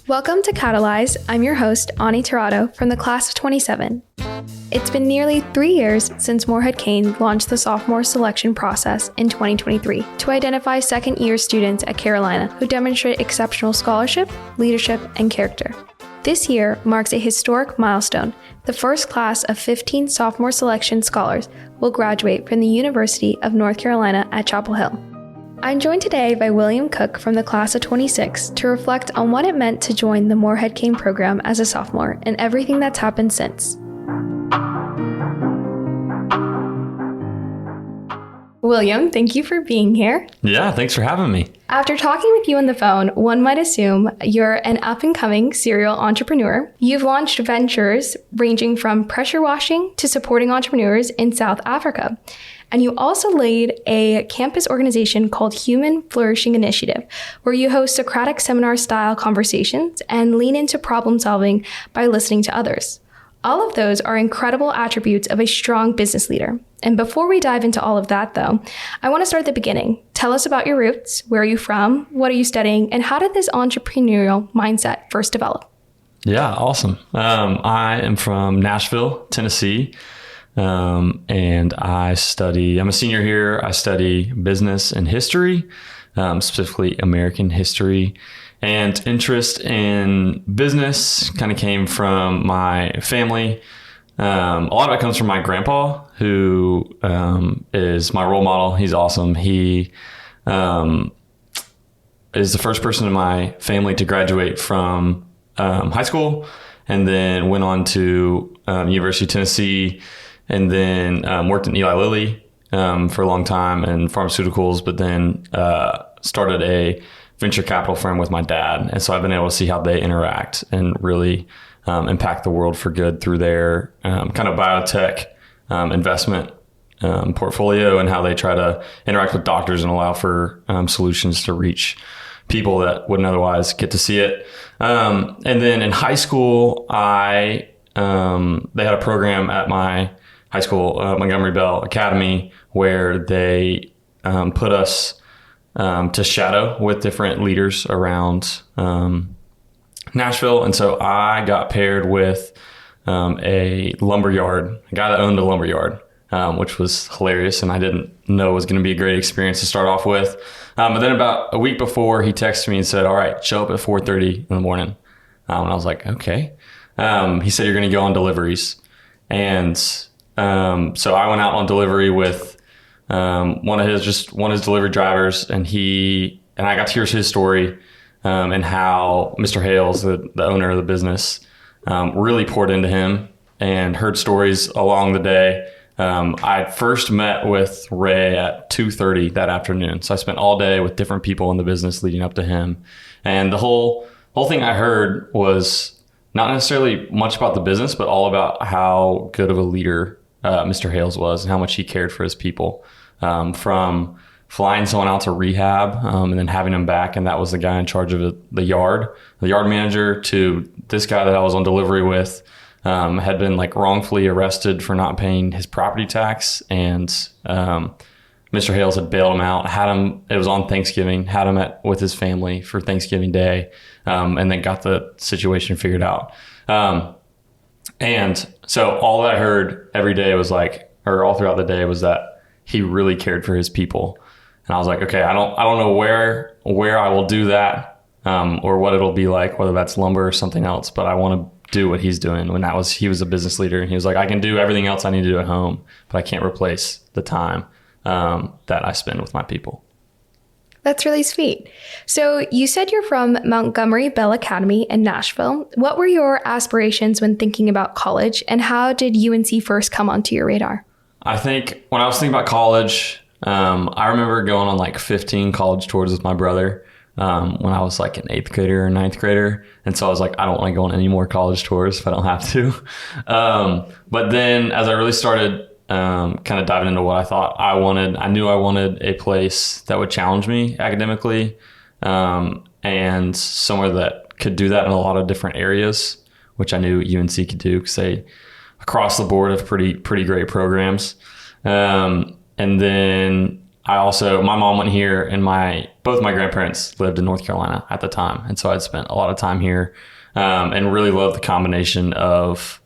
Welcome to Catalyze. I'm your host, Oni Terrado, from the class of 27. It's been nearly 3 years since Morehead-Cain launched the Sophomore Selection process in 2023 to identify second-year students at Carolina who demonstrate exceptional scholarship, leadership, and character. This year marks a historic milestone. The first class of 15 Sophomore Selection scholars will graduate from the University of North Carolina at Chapel Hill. I'm joined today by William Cook from the class of 26 to reflect on what it meant to join the Morehead-Cain program as a sophomore and everything that's happened since. William, thank you for being here. Yeah, thanks for having me. After talking with you on the phone, one might assume you're an up-and-coming serial entrepreneur. You've launched ventures ranging from pressure washing to supporting entrepreneurs in South Africa. And you also lead a campus organization called Human Flourishing Initiative, where you host Socratic seminar-style conversations and lean into problem solving by listening to others. All of those are incredible attributes of a strong business leader. And before we dive into all of that, though, I want to start at the beginning. Tell us about your roots. Where are you from? What are you studying? And how did this entrepreneurial mindset first develop? Yeah, awesome. I am from Nashville, Tennessee. And I'm a senior here. I study business and history, specifically American history, and interest in business kind of came from my family. A lot of it comes from my grandpa, who, is my role model. He's awesome. He, is the first person in my family to graduate from, high school and then went on to, University of Tennessee. And then worked in Eli Lilly for a long time in pharmaceuticals, but then started a venture capital firm with my dad. And so I've been able to see how they interact and really impact the world for good through their kind of biotech investment portfolio and how they try to interact with doctors and allow for solutions to reach people that wouldn't otherwise get to see it. And then in high school, they had a program at my high school, Montgomery Bell Academy, where they put us to shadow with different leaders around Nashville. And so I got paired with a lumberyard, a guy that owned a lumberyard, which was hilarious. And I didn't know it was going to be a great experience to start off with. But then about a week before, he texted me and said, all right, show up at 4:30 in the morning. And I was like, okay. He said, you're going to go on deliveries. And so I went out on delivery with one of his delivery drivers, and I got to hear his story and how Mr. Hales, the owner of the business, really poured into him and heard stories along the day. I first met with Ray at 2:30 that afternoon, so I spent all day with different people in the business leading up to him, and the whole thing I heard was not necessarily much about the business, but all about how good of a leader Mr. Hales was and how much he cared for his people, from flying someone out to rehab and then having him back. And that was the guy in charge of the yard manager, to this guy that I was on delivery with, had been like wrongfully arrested for not paying his property tax. And Mr. Hales had bailed him out, it was on Thanksgiving, had him with his family for Thanksgiving Day, and then got the situation figured out. And so all that I heard every day was all throughout the day was that he really cared for his people. And I was like, okay, I don't know where I will do that, or what it'll be like, whether that's lumber or something else, but I want to do what he's doing. He was a business leader, and he was like, I can do everything else I need to do at home, but I can't replace the time, that I spend with my people. That's really sweet. So you said you're from Montgomery Bell Academy in Nashville. What were your aspirations when thinking about college, and how did UNC first come onto your radar? I think when I was thinking about college, I remember going on 15 college tours with my brother when I was an 8th grader or 9th grader. And so I was like, I don't want to go on any more college tours if I don't have to. But then as I really started kind of diving into what I thought I wanted, I knew I wanted a place that would challenge me academically, and somewhere that could do that in a lot of different areas, which I knew UNC could do because they across the board have pretty great programs. And then my mom went here, and both my grandparents lived in North Carolina at the time. And so I'd spent a lot of time here, and really loved the combination of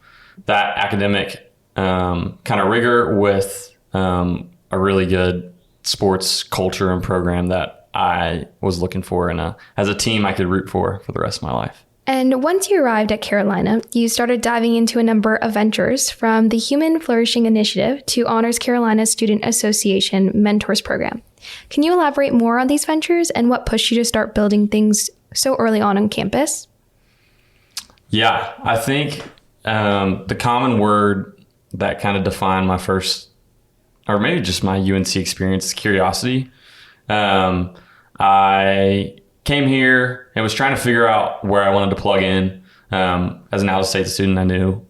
that academic kind of rigor with a really good sports culture and program that I was looking for as a team I could root for the rest of my life. And once you arrived at Carolina, you started diving into a number of ventures, from the Human Flourishing Initiative to Honors Carolina Student Association Mentors Program. Can you elaborate more on these ventures and what pushed you to start building things so early on campus? Yeah, I think the common word that kind of defined my first, or maybe just my UNC experience, is curiosity. I came here and was trying to figure out where I wanted to plug in. As an out-of-state student, I knew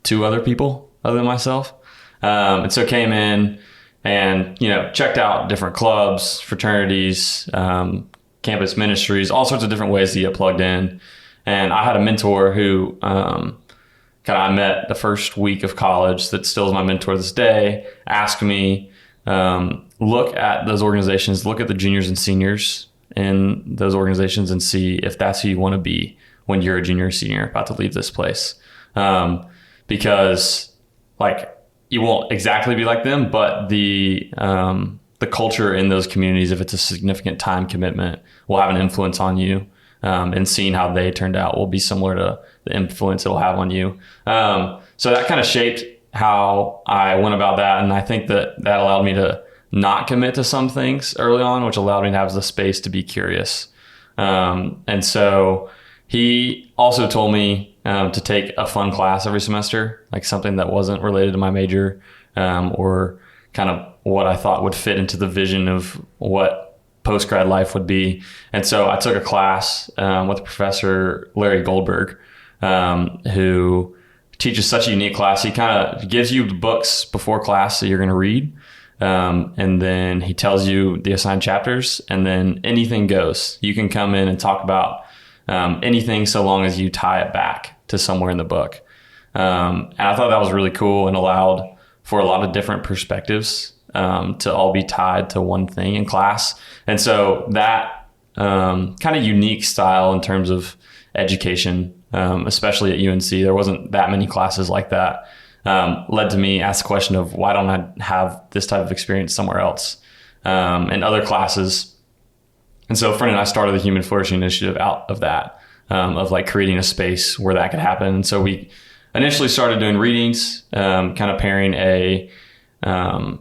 2 other people other than myself. And so came in and, checked out different clubs, fraternities, campus ministries, all sorts of different ways to get plugged in. And I had a mentor who I met the first week of college, that still is my mentor this day, asked me, look at those organizations, look at the juniors and seniors in those organizations, and see if that's who you want to be when you're a junior or senior about to leave this place. Because you won't exactly be like them, but the culture in those communities, if it's a significant time commitment, will have an influence on you. And seeing how they turned out will be similar to the influence it'll have on you. So that kind of shaped how I went about that. And I think that allowed me to not commit to some things early on, which allowed me to have the space to be curious. And so he also told me to take a fun class every semester, like something that wasn't related to my major, or kind of what I thought would fit into the vision of what post-grad life would be. And so I took a class with Professor Larry Goldberg, who teaches such a unique class. He kind of gives you the books before class that you're going to read. And then he tells you the assigned chapters, and then anything goes. You can come in and talk about anything, so long as you tie it back to somewhere in the book. And I thought that was really cool, and allowed for a lot of different perspectives to all be tied to one thing in class. And so that kind of unique style in terms of education, especially at UNC, there wasn't that many classes like that, led to me ask the question of, why don't I have this type of experience somewhere else, in other classes? And so a friend and I started the Human Flourishing Initiative out of that, of creating a space where that could happen. And so we initially started doing readings, kind of pairing an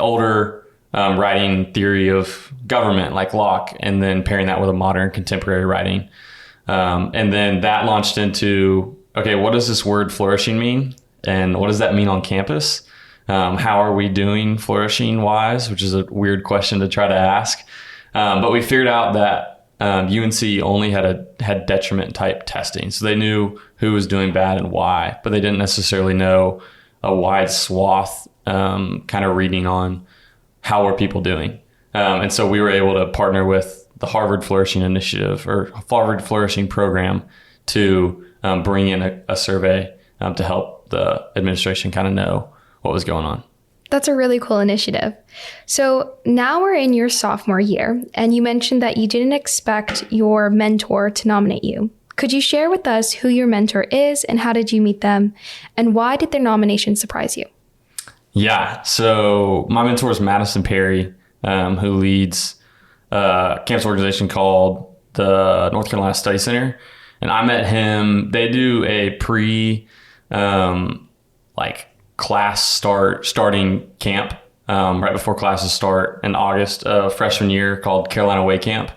older writing theory of government like Locke, and then pairing that with a modern contemporary writing. And then that launched into, okay, what does this word flourishing mean? And what does that mean on campus? How are we doing flourishing wise, which is a weird question to try to ask. But we figured out that UNC only had detriment type testing. So they knew who was doing bad and why, but they didn't necessarily know a wide swath kind of reading on how were people doing. And so we were able to partner with the Harvard Flourishing Initiative, or Harvard Flourishing Program, to bring in a survey to help the administration kind of know what was going on. That's a really cool initiative. So now we're in your sophomore year, and you mentioned that you didn't expect your mentor to nominate you. Could you share with us who your mentor is, and how did you meet them, and why did their nomination surprise you? Yeah, so my mentor is Madison Perry, who leads a campus organization called the North Carolina Study Center. And I met him, they do a class starting camp right before classes start in August of freshman year, called Carolina Way Camp.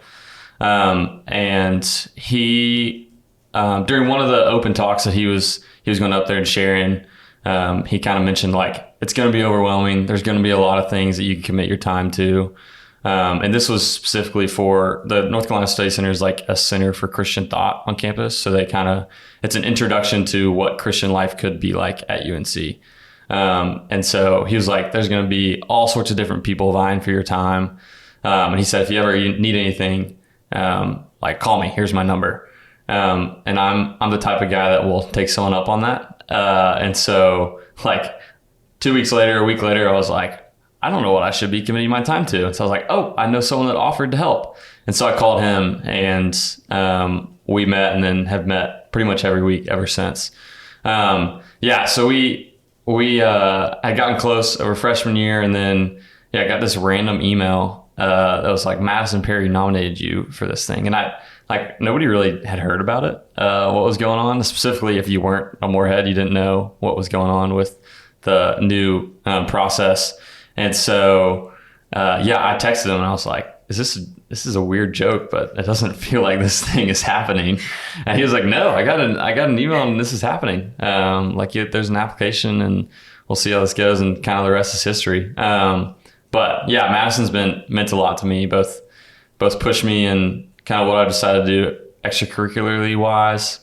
And he, during one of the open talks that he was going up there and sharing, he kind of mentioned it's going to be overwhelming. There's going to be a lot of things that you can commit your time to. And this was specifically for the North Carolina Study Center, is a center for Christian thought on campus. So it's an introduction to what Christian life could be like at UNC. And so he was like, there's going to be all sorts of different people vying for your time. And he said, if you ever need anything, call me, here's my number. And I'm the type of guy that will take someone up on that. And so 2 weeks later, a week later, I was like, I don't know what I should be committing my time to. And so I was like, oh, I know someone that offered to help. And so I called him, and we met, and then have met pretty much every week ever since. So we had gotten close over freshman year, and then I got this random email that was like, Madison Perry nominated you for this thing. And nobody really had heard about it, what was going on. Specifically, if you weren't a Morehead, you didn't know what was going on with the new process. And so, I texted him, and I was like, this is a weird joke, but it doesn't feel like this thing is happening. And he was like, no, I got an email, and this is happening. There's an application, and we'll see how this goes, and kind of the rest is history. Madison's meant a lot to me, both pushed me in kind of what I decided to do extracurricularly wise.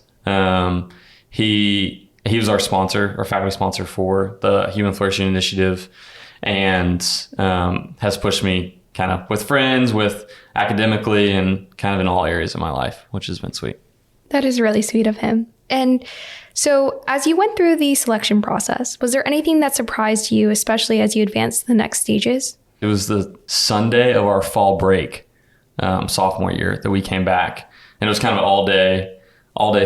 He was our faculty sponsor for the Human Flourishing Initiative, and has pushed me kind of with friends, with academically, and kind of in all areas of my life, which has been sweet. That is really sweet of him. And so as you went through the selection process, was there anything that surprised you, especially as you advanced to the next stages? It was the Sunday of our fall break, sophomore year, that we came back, and it was kind of an all day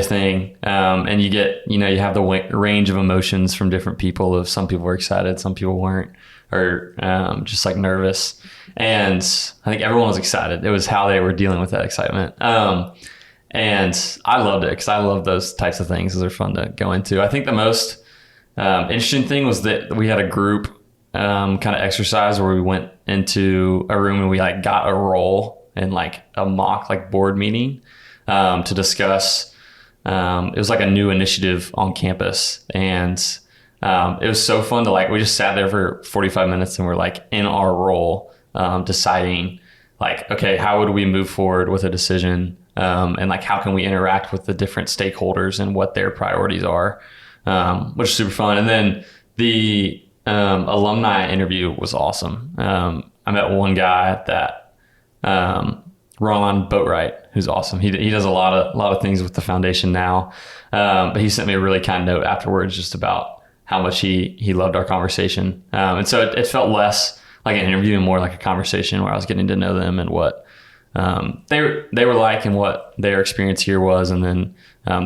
thing. And you get, you have the range of emotions from different people. Of some people were excited, some people weren't, or just like nervous. And I think everyone was excited. It was how they were dealing with that excitement. And I loved it, because I love those types of things. Those are fun to go into. I think the most interesting thing was that we had a group kind of exercise where we went into a room, and we got a role in a mock board meeting to discuss. It was a new initiative on campus, and it was so fun to we just sat there for 45 minutes, and we're in our role, deciding okay, how would we move forward with a decision, and how can we interact with the different stakeholders and what their priorities are, which is super fun. And then the alumni interview was awesome. I met one guy that Ron Boatwright, who's awesome. He does a lot of things with the foundation now, but he sent me a really kind note afterwards, just about how much he loved our conversation. And so it felt less like an interview and more like a conversation, where I was getting to know them and what they were like, and what their experience here was. And then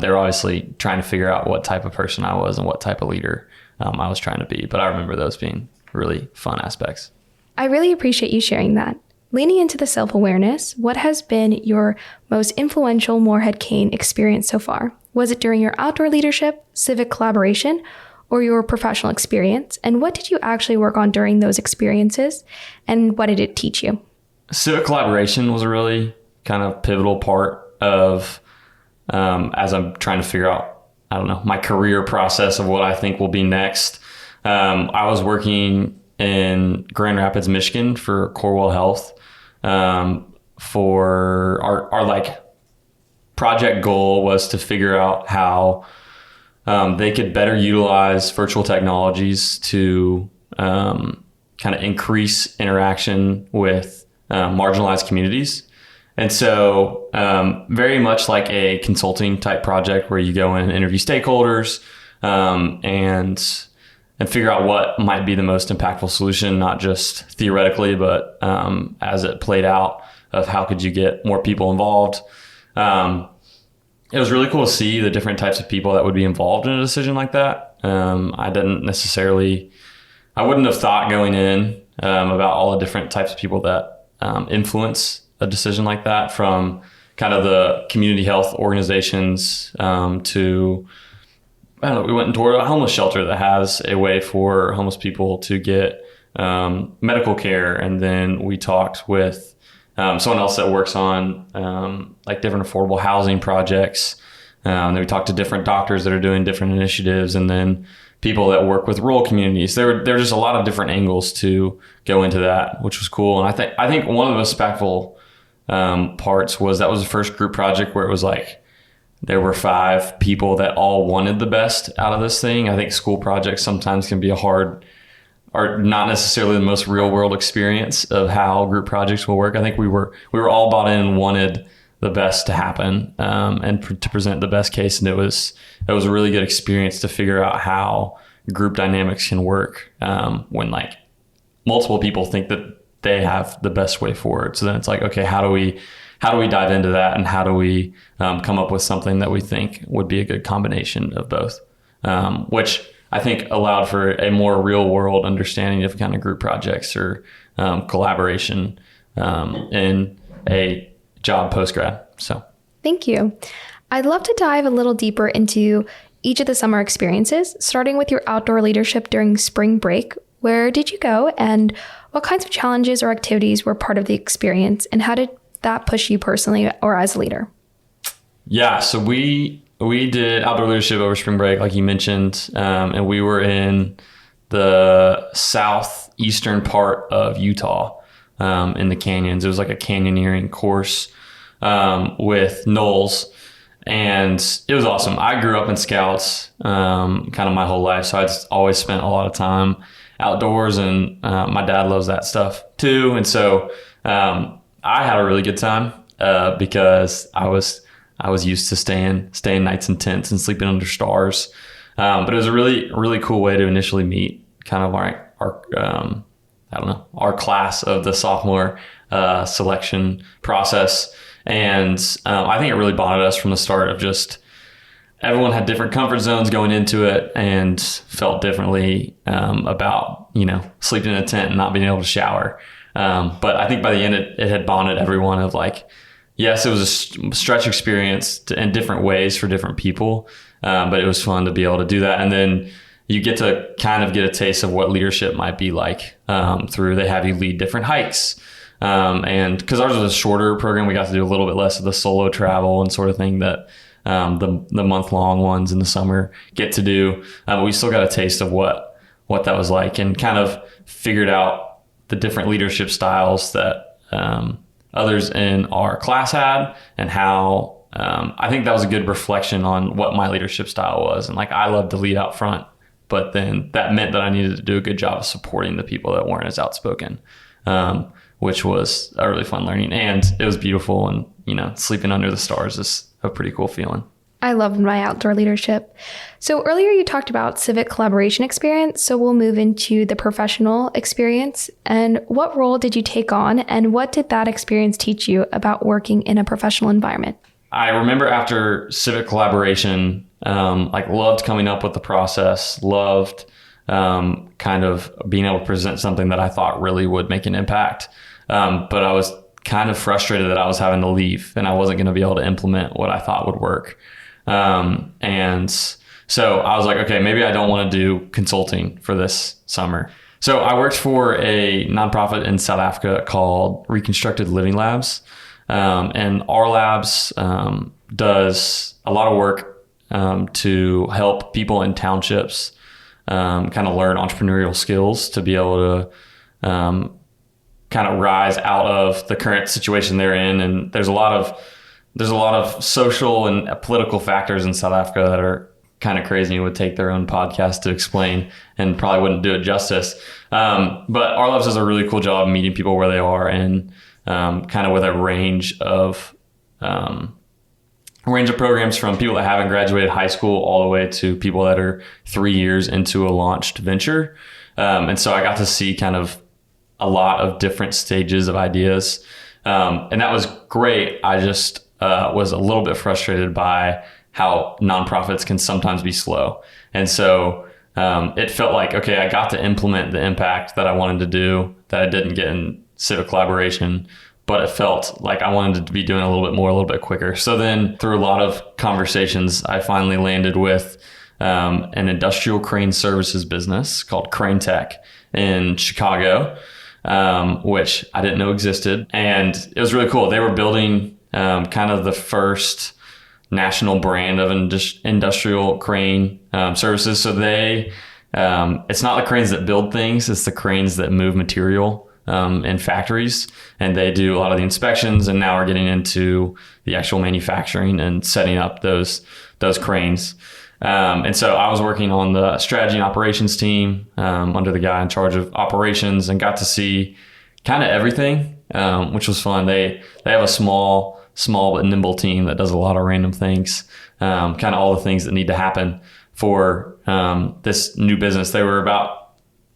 they were obviously trying to figure out what type of person I was and what type of leader I was trying to be. But I remember those being really fun aspects. I really appreciate you sharing that. Leaning into the self-awareness, what has been your most influential Morehead-Cain experience so far? Was it during your outdoor leadership, civic collaboration, or your professional experience? And what did you actually work on during those experiences? And what did it teach you? Civic collaboration was a really kind of pivotal part of, as I'm trying to figure out, my career process of what I think will be next. I was working in Grand Rapids, Michigan for Corewell Health. For our project goal was to figure out how they could better utilize virtual technologies to kind of increase interaction with marginalized communities. And so very much like a consulting type project, where you go in and interview stakeholders and figure out what might be the most impactful solution, not just theoretically, but as it played out, of how could you get more people involved. It was really cool to see the different types of people that would be involved in a decision like that. I wouldn't have thought going in about all the different types of people that influence a decision like that, from kind of the community health organizations to, we went into a homeless shelter that has a way for homeless people to get medical care. And then we talked with someone else that works on different affordable housing projects. Then we talked to different doctors that are doing different initiatives, and then people that work with rural communities. There were just a lot of different angles to go into that, which was cool. And I think one of the most impactful parts was that was the first group project where it was there were 5 people that all wanted the best out of this thing. I think school projects sometimes can be or not necessarily the most real world experience of how group projects will work. I think we were all bought in and wanted the best to happen, and to present the best case. And it was a really good experience to figure out how group dynamics can work when multiple people think that they have the best way forward. So then it's like, okay, how do we dive into that, and how do we come up with something that we think would be a good combination of both, which I think allowed for a more real world understanding of kind of group projects or collaboration in a job post-grad. So thank you. I'd love to dive a little deeper into each of the summer experiences, starting with your outdoor leadership during spring break. Where did you go, and what kinds of challenges or activities were part of the experience, and how did that push you personally or as a leader? Yeah, so we did outdoor leadership over spring break, like you mentioned, and we were in the southeastern part of Utah, in the canyons. It was like a canyoneering course with knolls, and it was awesome. I grew up in Scouts kind of my whole life, so I'd always spent a lot of time outdoors, and my dad loves that stuff too. And so I had a really good time because I was used to staying nights in tents and sleeping under stars. But it was a really, really cool way to initially meet kind of our class of the sophomore selection process. And I think it really bonded us from the start of just everyone had different comfort zones going into it and felt differently about, sleeping in a tent and not being able to shower. But I think by the end, it had bonded everyone of like, yes, it was a stretch experience in different ways for different people. But it was fun to be able to do that. And then you get to kind of get a taste of what leadership might be like they have you lead different hikes. And because ours was a shorter program, we got to do a little bit less of the solo travel and sort of thing that the month-long ones in the summer get to do. But we still got a taste of what that was like, and kind of figured out the different leadership styles that others in our class had, and how I think that was a good reflection on what my leadership style was. And like, I loved to lead out front, but then that meant that I needed to do a good job of supporting the people that weren't as outspoken, which was a really fun learning. And it was beautiful, and sleeping under the stars is a pretty cool feeling. I love my outdoor leadership. So earlier you talked about civic collaboration experience, so we'll move into the professional experience. And what role did you take on, and what did that experience teach you about working in a professional environment? I remember after civic collaboration, loved coming up with the process, loved kind of being able to present something that I thought really would make an impact. But I was kind of frustrated that I was having to leave and I wasn't going to be able to implement what I thought would work. And so I was like, okay, maybe I don't want to do consulting for this summer. So I worked for a nonprofit in South Africa called Reconstructed Living Labs. And our labs does a lot of work to help people in townships kind of learn entrepreneurial skills to be able to kind of rise out of the current situation they're in. And there's a lot of social and political factors in South Africa that are kind of crazy and would take their own podcast to explain, and probably wouldn't do it justice. But our labs does a really cool job meeting people where they are, and kind of with a range of programs from people that haven't graduated high school all the way to people that are 3 years into a launched venture. And so I got to see kind of a lot of different stages of ideas. And that was great. I just was a little bit frustrated by how nonprofits can sometimes be slow. And so it felt like, okay, I got to implement the impact that I wanted to do that I didn't get in civic collaboration, but it felt like I wanted to be doing a little bit more, a little bit quicker. So then through a lot of conversations, I finally landed with an industrial crane services business called Crane Tech in Chicago, which I didn't know existed. And it was really cool. They were building kind of the first national brand of industrial crane services. So it's not the cranes that build things, it's the cranes that move material in factories, and they do a lot of the inspections, and now we're getting into the actual manufacturing and setting up those cranes. And so I was working on the strategy and operations team under the guy in charge of operations, and got to see kind of everything, which was fun. They have a small but nimble team that does a lot of random things, kind of all the things that need to happen for this new business. They were about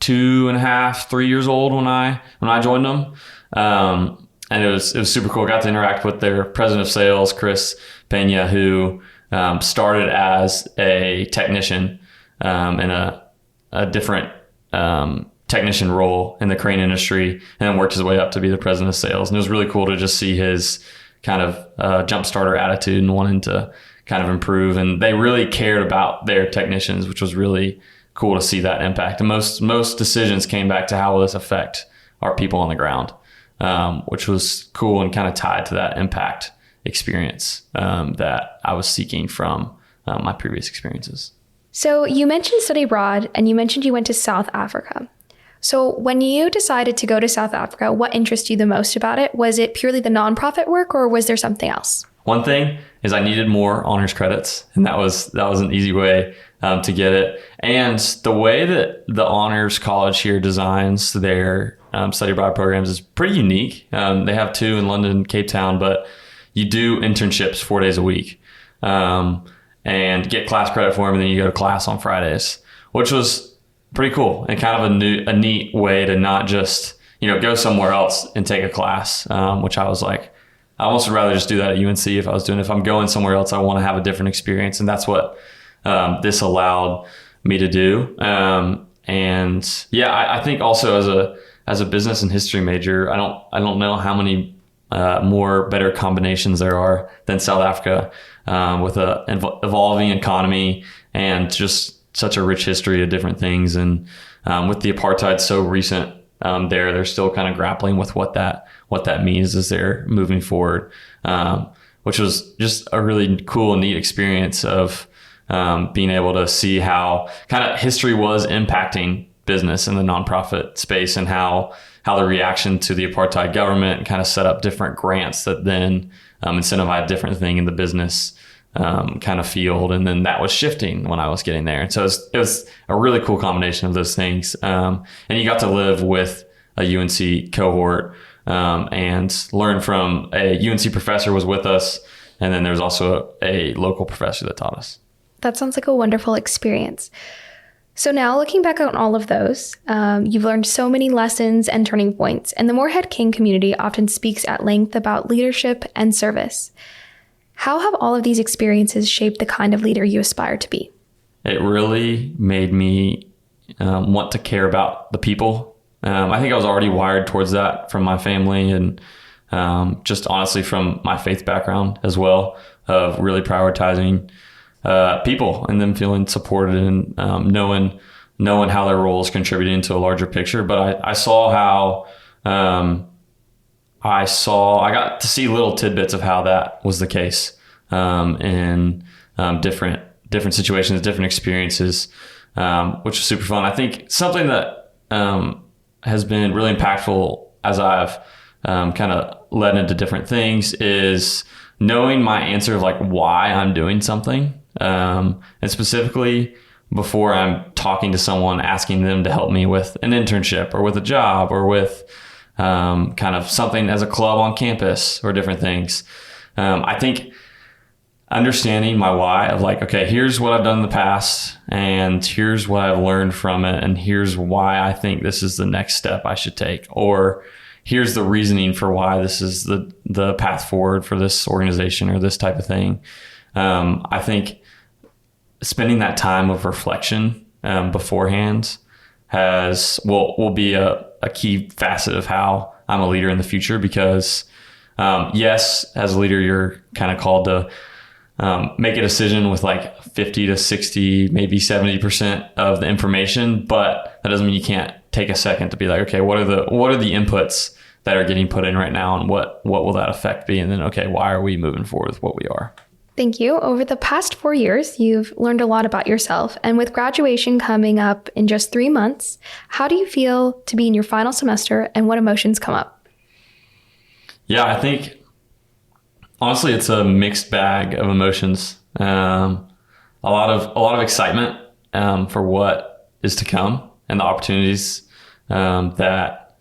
2.5, 3 years old when I joined them. And it was super cool. Got to interact with their president of sales, Chris Pena, who started as a technician in a different technician role in the crane industry, and then worked his way up to be the president of sales. And it was really cool to just see his kind of jump starter attitude and wanting to kind of improve. And they really cared about their technicians, which was really cool to see that impact. And most decisions came back to how will this affect our people on the ground, which was cool and kind of tied to that impact experience that I was seeking from my previous experiences. So you mentioned study abroad, and you mentioned you went to South Africa. So when you decided to go to South Africa, what interested you the most about it? Was it purely the nonprofit work, or was there something else? One thing is I needed more honors credits, and that was an easy way to get it. And the way that the honors college here designs their study abroad programs is pretty unique. They have 2 in London and Cape Town, but you do internships 4 days a week and get class credit for them, and then you go to class on Fridays, which was pretty cool and kind of a neat way to not just go somewhere else and take a class, which I was like, I almost would rather just do that at UNC if I'm going somewhere else, I want to have a different experience. And that's what this allowed me to do. And yeah, I think also as a business and history major, I don't know how many more better combinations there are than South Africa with a evolving economy and just such a rich history of different things. And with the apartheid so recent, they're still kind of grappling with what that means as they're moving forward, which was just a really cool and neat experience of being able to see how kind of history was impacting business in the nonprofit space, and how the reaction to the apartheid government kind of set up different grants that then incentivized different thing in the business kind of field. And then that was shifting when I was getting there. And so it was a really cool combination of those things. And you got to live with a UNC cohort and learn from a UNC professor was with us. And then there's also a local professor that taught us. That sounds like a wonderful experience. So now looking back on all of those, you've learned so many lessons and turning points, and the Morehead-Cain community often speaks at length about leadership and service. How have all of these experiences shaped the kind of leader you aspire to be? It really made me want to care about the people. I think I was already wired towards that from my family and just honestly from my faith background as well, of really prioritizing people and them feeling supported and knowing how their role is contributing to a larger picture. But I saw how I got to see little tidbits of how that was the case in different situations, different experiences, which was super fun. I think something that has been really impactful as I've kind of led into different things is knowing my answer of like why I'm doing something. And specifically before I'm talking to someone, asking them to help me with an internship or with a job or with kind of something as a club on campus or different things. I think understanding my why of like, okay, here's what I've done in the past and here's what I've learned from it. And here's why I think this is the next step I should take, or here's the reasoning for why this is the path forward for this organization or this type of thing. I think spending that time of reflection beforehand will be a key facet of how I'm a leader in the future, because yes, as a leader, you're kind of called to make a decision with like 50 to 60, maybe 70% of the information, but that doesn't mean you can't take a second to be like, okay, what are the inputs that are getting put in right now, and what will that effect be? And then, okay, why are we moving forward with what we are? Thank you. Over the past 4 years, you've learned a lot about yourself. And with graduation coming up in just 3 months, how do you feel to be in your final semester, and what emotions come up? Yeah, I think honestly, it's a mixed bag of emotions. A lot of excitement for what is to come and the opportunities that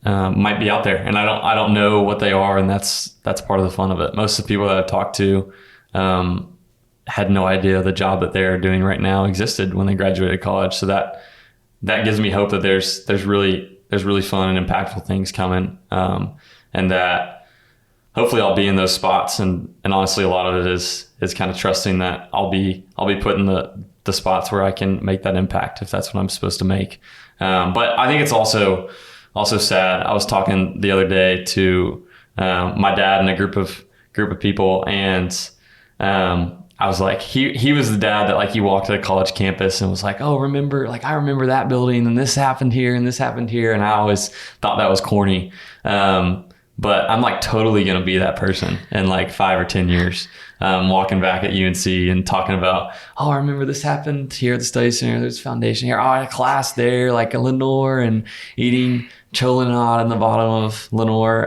might be out there, and I don't know what they are, and that's part of the fun of it. Most of the people that I've talked to had no idea the job that they're doing right now existed when they graduated college, so that that gives me hope that there's really fun and impactful things coming. And that hopefully I'll be in those spots. And honestly, a lot of it is kind of trusting that I'll be put in the spots where I can make that impact if that's what I'm supposed to make. But I think it's also sad. I was talking the other day to my dad and a group of people, and I was like, he was the dad that like you walked to the college campus and was like, oh, I remember that building and this happened here and this happened here. And I always thought that was corny. But I'm like totally going to be that person in like 5 or 10 years, walking back at UNC and talking about, oh, I remember this happened here at the study center. There's a foundation here. Oh, I had a class there, like in Lenore, and eating cholinade in the bottom of Lenore.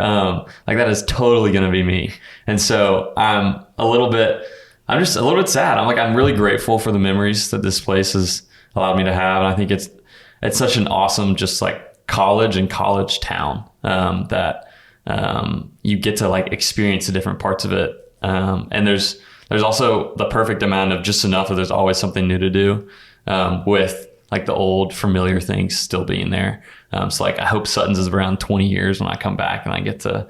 Like that is totally going to be me. And so I'm just a little bit sad. I'm really grateful for the memories that this place has allowed me to have. And I think it's such an awesome, just like college and college town, that you get to like experience the different parts of it. And there's also the perfect amount of just enough that there's always something new to do, with like the old familiar things still being there. So like I hope Sutton's is around 20 years when I come back and I get to,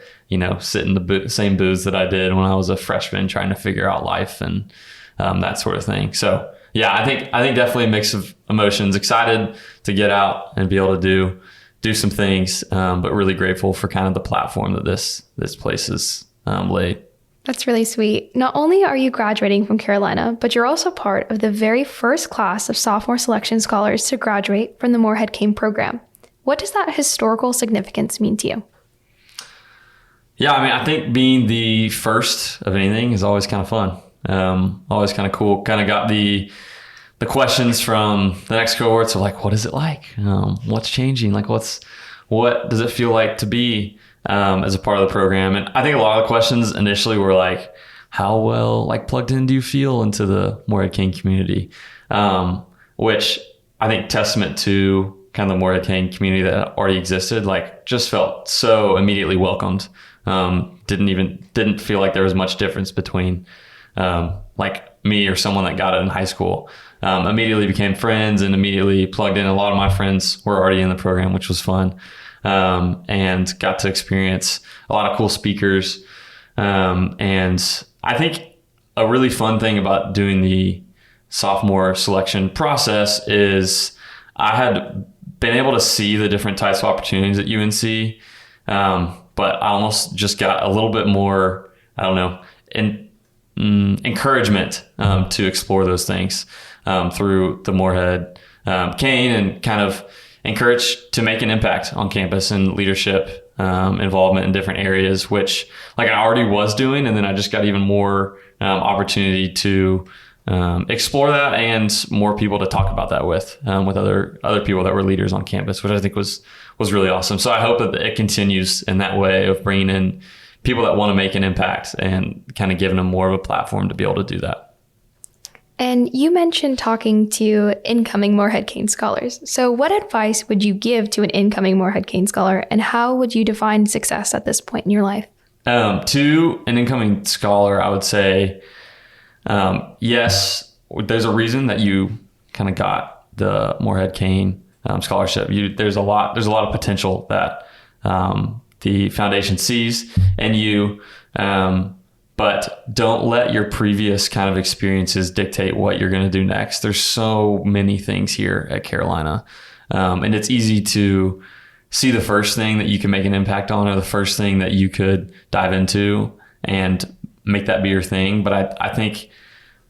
sit in the same booths that I did when I was a freshman trying to figure out life and that sort of thing. So yeah, I think definitely a mix of emotions, excited to get out and be able to do some things, but really grateful for kind of the platform that this place has laid. That's really sweet. Not only are you graduating from Carolina, but you're also part of the very first class of sophomore selection scholars to graduate from the Morehead-Cain program. What does that historical significance mean to you? Yeah, I think being the first of anything is always kind of fun. Always kind of cool. Kind of got the questions from the next cohorts of like, what is it like? What's changing? Like, what does it feel like to be as a part of the program? And I think a lot of the questions initially were like, how well like plugged in do you feel into the Morehead-Cain community? Which I think testament to kind of the Morehead-Cain community that already existed, like just felt so immediately welcomed. Didn't feel like there was much difference between like me or someone that got it in high school. Immediately became friends and immediately plugged in. A lot of my friends were already in the program, which was fun. And got to experience a lot of cool speakers. And I think a really fun thing about doing the sophomore selection process is I had been able to see the different types of opportunities at UNC. But I almost just got a little bit more, I don't know, encouragement to explore those things through the Morehead-Cain, and kind of encouraged to make an impact on campus and leadership involvement in different areas, which like I already was doing. And then I just got even more opportunity to explore that and more people to talk about that with other people that were leaders on campus, which I think was really awesome. So I hope that it continues in that way of bringing in people that want to make an impact and kind of giving them more of a platform to be able to do that. And you mentioned talking to incoming Morehead-Cain scholars. So what advice would you give to an incoming Morehead-Cain scholar, and how would you define success at this point in your life? To an incoming scholar, I would say, yes, there's a reason that you kind of got the Morehead-Cain scholarship. There's a lot of potential that the foundation sees in you, but don't let your previous kind of experiences dictate what you're going to do next. There's so many things here at Carolina, and it's easy to see the first thing that you can make an impact on, or the first thing that you could dive into and make that be your thing. But I think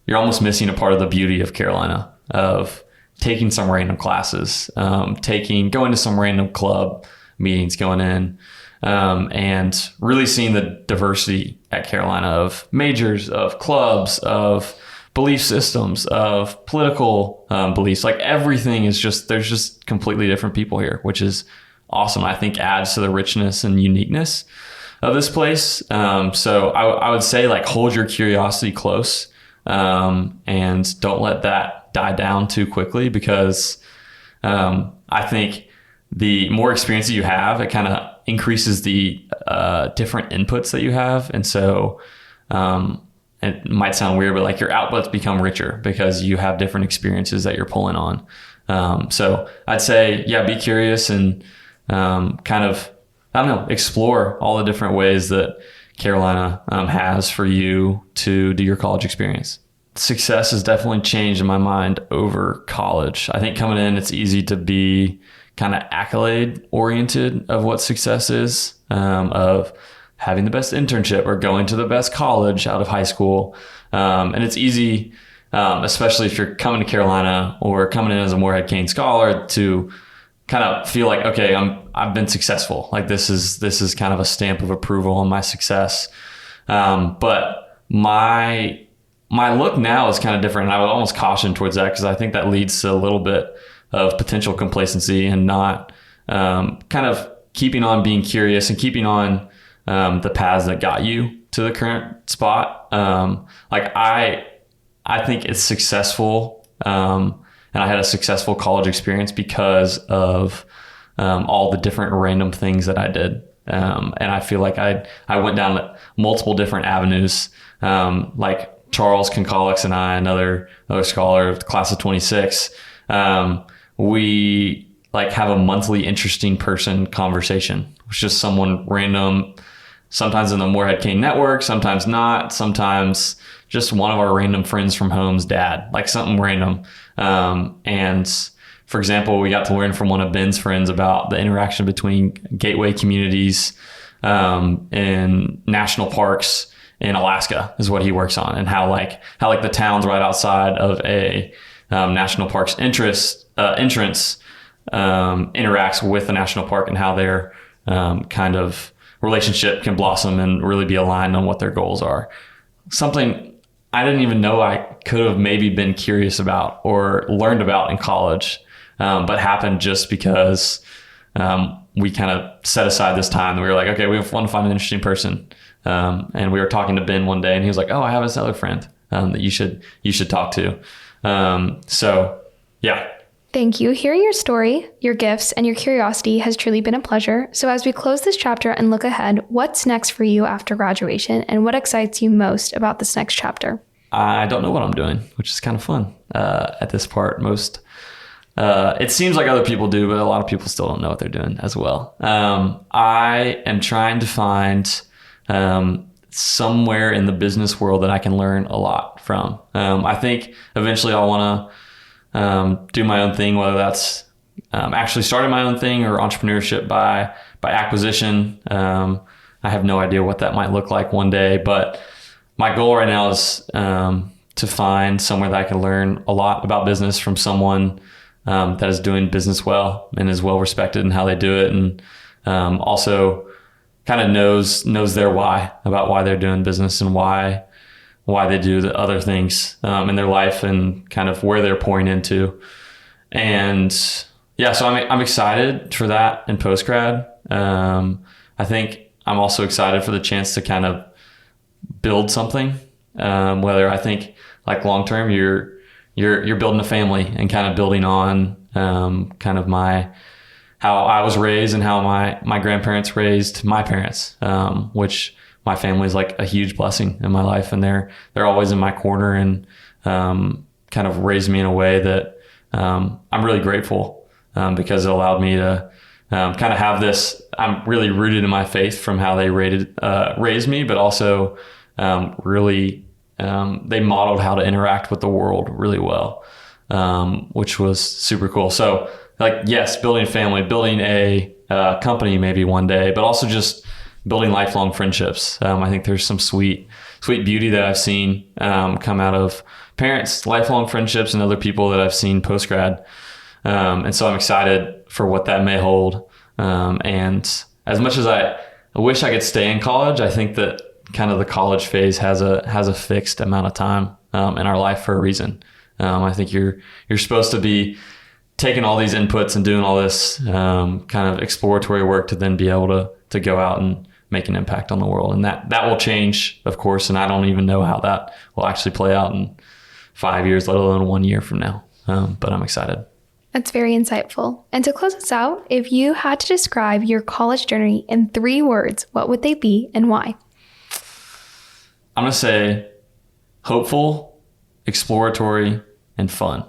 you're almost missing a part of the beauty of Carolina, of taking some random classes, going to some random club meetings, going in, and really seeing the diversity at Carolina of majors, of clubs, of belief systems, of political beliefs. Like everything is there's just completely different people here, which is awesome. I think adds to the richness and uniqueness of this place. So I would say like hold your curiosity close, and don't let that die down too quickly, because I think the more experience that you have, it kind of increases the different inputs that you have. And so it might sound weird, but like your outputs become richer because you have different experiences that you're pulling on. So I'd say, yeah, be curious and kind of, I don't know, explore all the different ways that Carolina has for you to do your college experience. Success has definitely changed in my mind over college. I think coming in, it's easy to be kind of accolade oriented of what success is, of having the best internship or going to the best college out of high school. And it's easy, especially if you're coming to Carolina or coming in as a Morehead-Cain scholar, to kind of feel like, okay, I've been successful. Like this is kind of a stamp of approval on my success. But my look now is kind of different. And I would almost caution towards that, because I think that leads to a little bit of potential complacency and not kind of keeping on being curious and keeping on the paths that got you to the current spot. Like I think it's successful. And I had a successful college experience because of all the different random things that I did. And I feel like I went down multiple different avenues. Like Charles Konkolix and I, another scholar of the class of 26, we like have a monthly interesting person conversation. It's just someone random, sometimes in the Morehead-Cain network, sometimes not, sometimes just one of our random friends from home's dad, like something random. And for example, we got to learn from one of Ben's friends about the interaction between gateway communities in national parks in Alaska is what he works on, and how the towns right outside of a national park's entrance interacts with the national park, and how their kind of relationship can blossom and really be aligned on what their goals are. Something I didn't even know I could have maybe been curious about or learned about in college, but happened just because we kind of set aside this time. We were like, okay, we want to find an interesting person. And we were talking to Ben one day, and he was like, oh, I have this other friend that you should talk to. So yeah. Thank you. Hearing your story, your gifts, and your curiosity has truly been a pleasure. So as we close this chapter and look ahead, what's next for you after graduation, and what excites you most about this next chapter? I don't know what I'm doing, which is kind of fun at this part. It seems like other people do, but a lot of people still don't know what they're doing as well. I am trying to find somewhere in the business world that I can learn a lot from. I think eventually I'll want to do my own thing, whether that's actually starting my own thing or entrepreneurship by acquisition. I have no idea what that might look like one day, but my goal right now is to find somewhere that I can learn a lot about business from someone that is doing business well and is well respected in how they do it, and also kind of knows their why, about why they're doing business and why they do the other things in their life, and kind of where they're pouring into. And yeah, so I'm excited for that in post-grad. I think I'm also excited for the chance to kind of build something, whether I think like long-term you're building a family and kind of building on kind of how I was raised and how my grandparents raised my parents, which my family is like a huge blessing in my life, and they're always in my corner and kind of raised me in a way that I'm really grateful because it allowed me to kind of have this. I'm really rooted in my faith from how they raised me, but also really they modeled how to interact with the world really well, which was super cool. So like, yes, building a family, building a company maybe one day, but also just building lifelong friendships. I think there's some sweet beauty that I've seen come out of parents, lifelong friendships, and other people that I've seen post-grad. And so I'm excited for what that may hold. And as much as I wish I could stay in college, I think that kind of the college phase has a fixed amount of time in our life for a reason. I think you're supposed to be taking all these inputs and doing all this kind of exploratory work to then be able to go out and make an impact on the world. And that will change, of course, and I don't even know how that will actually play out in 5 years, let alone 1 year from now. But I'm excited. That's very insightful. And to close us out, if you had to describe your college journey in 3 words, what would they be and why? I'm going to say hopeful, exploratory, and fun.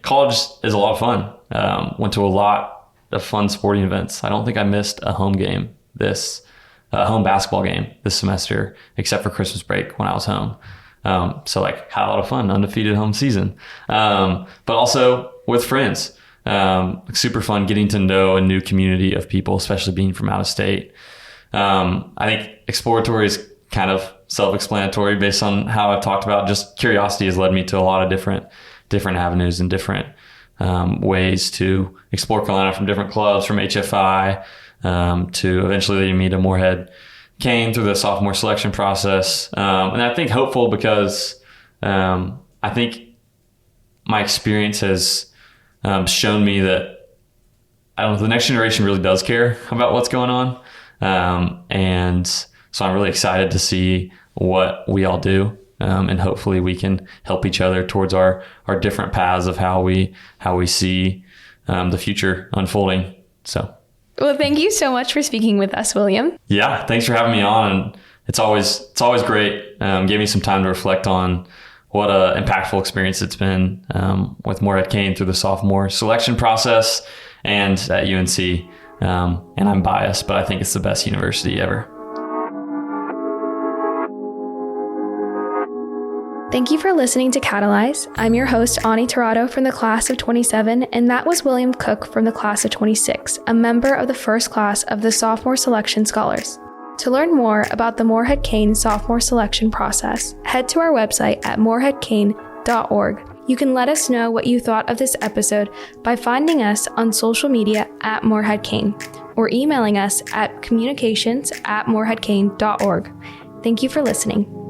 college is a lot of fun. Went to a lot of fun sporting events. I don't think I missed a home game home basketball game this semester, except for Christmas break when I was home. So like had a lot of fun, undefeated home season. But also with friends, super fun getting to know a new community of people, especially being from out of state. I think exploratory is kind of self-explanatory based on how I've talked about. Just curiosity has led me to a lot of different avenues and different ways to explore Carolina, from different clubs, from HFI to eventually leading me to Morehead-Cain through the sophomore selection process. And I think hopeful because I think my experience has shown me that the next generation really does care about what's going on. And so I'm really excited to see what we all do. And hopefully we can help each other towards our different paths of how we see the future unfolding. So. Well, thank you so much for speaking with us, William. Yeah, thanks for having me on. And it's always great. Gave me some time to reflect on what an impactful experience it's been with Morehead-Cain through the sophomore selection process and at UNC. And I'm biased, but I think it's the best university ever. Thank you for listening to Catalyze. I'm your host, Oni Terrado from the class of 27, and that was William Cook from the class of 26, a member of the first class of the Sophomore Selection Scholars. To learn more about the Morehead-Cain sophomore selection process, head to our website at moreheadcain.org. You can let us know what you thought of this episode by finding us on social media at Morehead-Cain or emailing us at communications@moreheadcain.org. Thank you for listening.